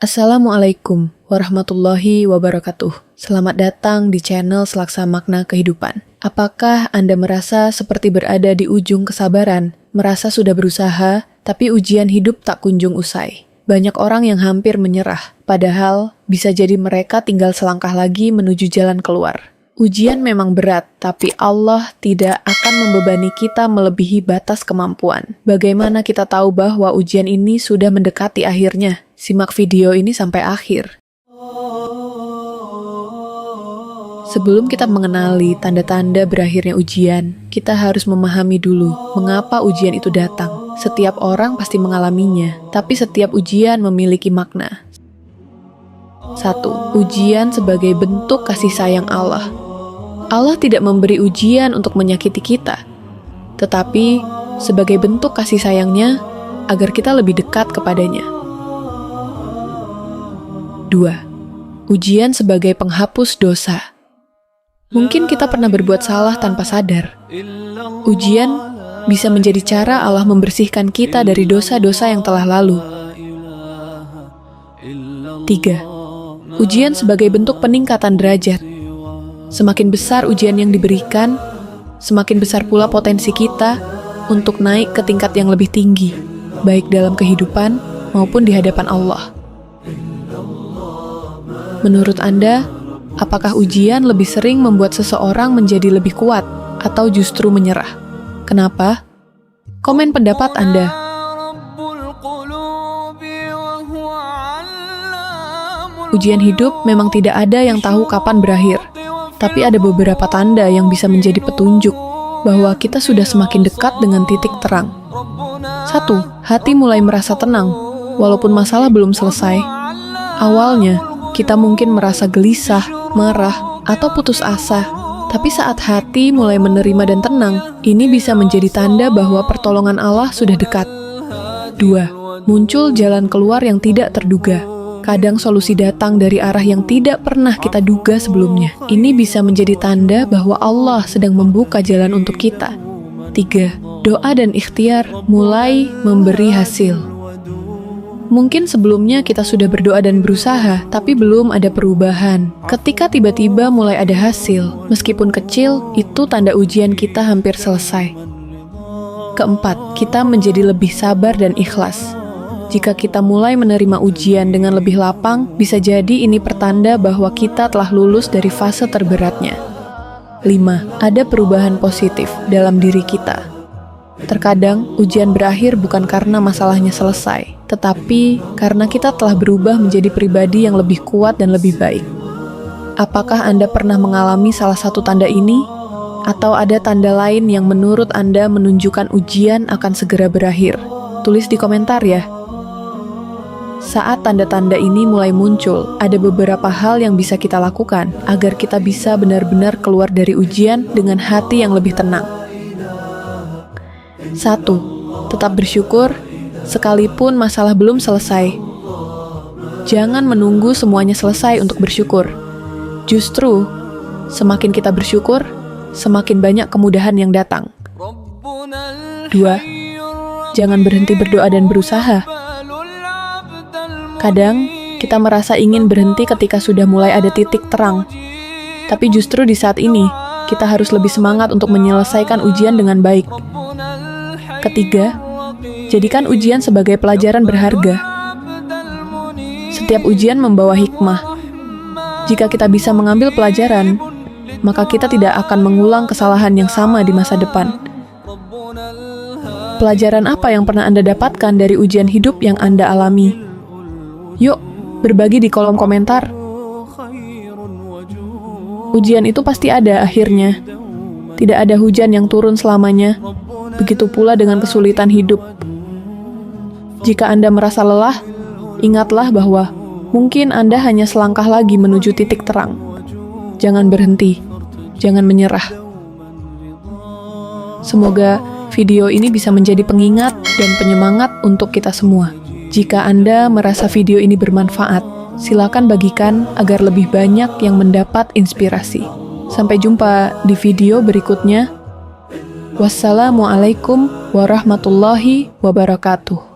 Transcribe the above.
Assalamualaikum warahmatullahi wabarakatuh. Selamat datang di channel Selaksa Makna Kehidupan. Apakah Anda merasa seperti berada di ujung kesabaran? Merasa sudah berusaha, tapi ujian hidup tak kunjung usai. Banyak orang yang hampir menyerah, padahal bisa jadi mereka tinggal selangkah lagi menuju jalan keluar. Ujian memang berat, tapi Allah tidak akan membebani kita melebihi batas kemampuan. Bagaimana kita tahu bahwa ujian ini sudah mendekati akhirnya? Simak video ini sampai akhir. Sebelum kita mengenali tanda-tanda berakhirnya ujian, kita harus memahami dulu mengapa ujian itu datang. Setiap orang pasti mengalaminya, tapi setiap ujian memiliki makna. 1. Ujian sebagai bentuk kasih sayang Allah. Allah tidak memberi ujian untuk menyakiti kita, tetapi sebagai bentuk kasih sayangnya agar kita lebih dekat kepadanya. 2. Ujian sebagai penghapus dosa. Mungkin kita pernah berbuat salah tanpa sadar. Ujian bisa menjadi cara Allah membersihkan kita dari dosa-dosa yang telah lalu. 3. Ujian sebagai bentuk peningkatan derajat. Semakin besar ujian yang diberikan, semakin besar pula potensi kita untuk naik ke tingkat yang lebih tinggi, baik dalam kehidupan maupun di hadapan Allah. Menurut Anda, apakah ujian lebih sering membuat seseorang menjadi lebih kuat atau justru menyerah? Kenapa? Komen pendapat Anda. Ujian hidup memang tidak ada yang tahu kapan berakhir. Tapi ada beberapa tanda yang bisa menjadi petunjuk bahwa kita sudah semakin dekat dengan titik terang. 1. Hati mulai merasa tenang, walaupun masalah belum selesai. Awalnya, kita mungkin merasa gelisah, marah, atau putus asa. Tapi saat hati mulai menerima dan tenang, ini bisa menjadi tanda bahwa pertolongan Allah sudah dekat. 2. Muncul jalan keluar yang tidak terduga. Kadang solusi datang dari arah yang tidak pernah kita duga sebelumnya. Ini bisa menjadi tanda bahwa Allah sedang membuka jalan untuk kita. 3. Doa dan ikhtiar mulai memberi hasil. Mungkin sebelumnya kita sudah berdoa dan berusaha, tapi belum ada perubahan. Ketika tiba-tiba mulai ada hasil, meskipun kecil, itu tanda ujian kita hampir selesai. 4. Kita menjadi lebih sabar dan ikhlas. Jika kita mulai menerima ujian dengan lebih lapang, bisa jadi ini pertanda bahwa kita telah lulus dari fase terberatnya. 5. Ada perubahan positif dalam diri kita. Terkadang, ujian berakhir bukan karena masalahnya selesai, tetapi karena kita telah berubah menjadi pribadi yang lebih kuat dan lebih baik. Apakah Anda pernah mengalami salah satu tanda ini? Atau ada tanda lain yang menurut Anda menunjukkan ujian akan segera berakhir? Tulis di komentar ya. Saat tanda-tanda ini mulai muncul, ada beberapa hal yang bisa kita lakukan agar kita bisa benar-benar keluar dari ujian dengan hati yang lebih tenang. 1. Tetap bersyukur, sekalipun masalah belum selesai. Jangan menunggu semuanya selesai untuk bersyukur. Justru, semakin kita bersyukur, semakin banyak kemudahan yang datang. 2. Jangan berhenti berdoa dan berusaha. Kadang, kita merasa ingin berhenti ketika sudah mulai ada titik terang. Tapi justru di saat ini, kita harus lebih semangat untuk menyelesaikan ujian dengan baik. 3. Jadikan ujian sebagai pelajaran berharga. Setiap ujian membawa hikmah. Jika kita bisa mengambil pelajaran, maka kita tidak akan mengulang kesalahan yang sama di masa depan. Pelajaran apa yang pernah Anda dapatkan dari ujian hidup yang Anda alami? Yuk, berbagi di kolom komentar. Ujian itu pasti ada akhirnya. Tidak ada hujan yang turun selamanya. Begitu pula dengan kesulitan hidup. Jika Anda merasa lelah, ingatlah bahwa mungkin Anda hanya selangkah lagi menuju titik terang. Jangan berhenti, jangan menyerah. Semoga video ini bisa menjadi pengingat dan penyemangat untuk kita semua. Jika Anda merasa video ini bermanfaat, silakan bagikan agar lebih banyak yang mendapat inspirasi. Sampai jumpa di video berikutnya. Wassalamualaikum warahmatullahi wabarakatuh.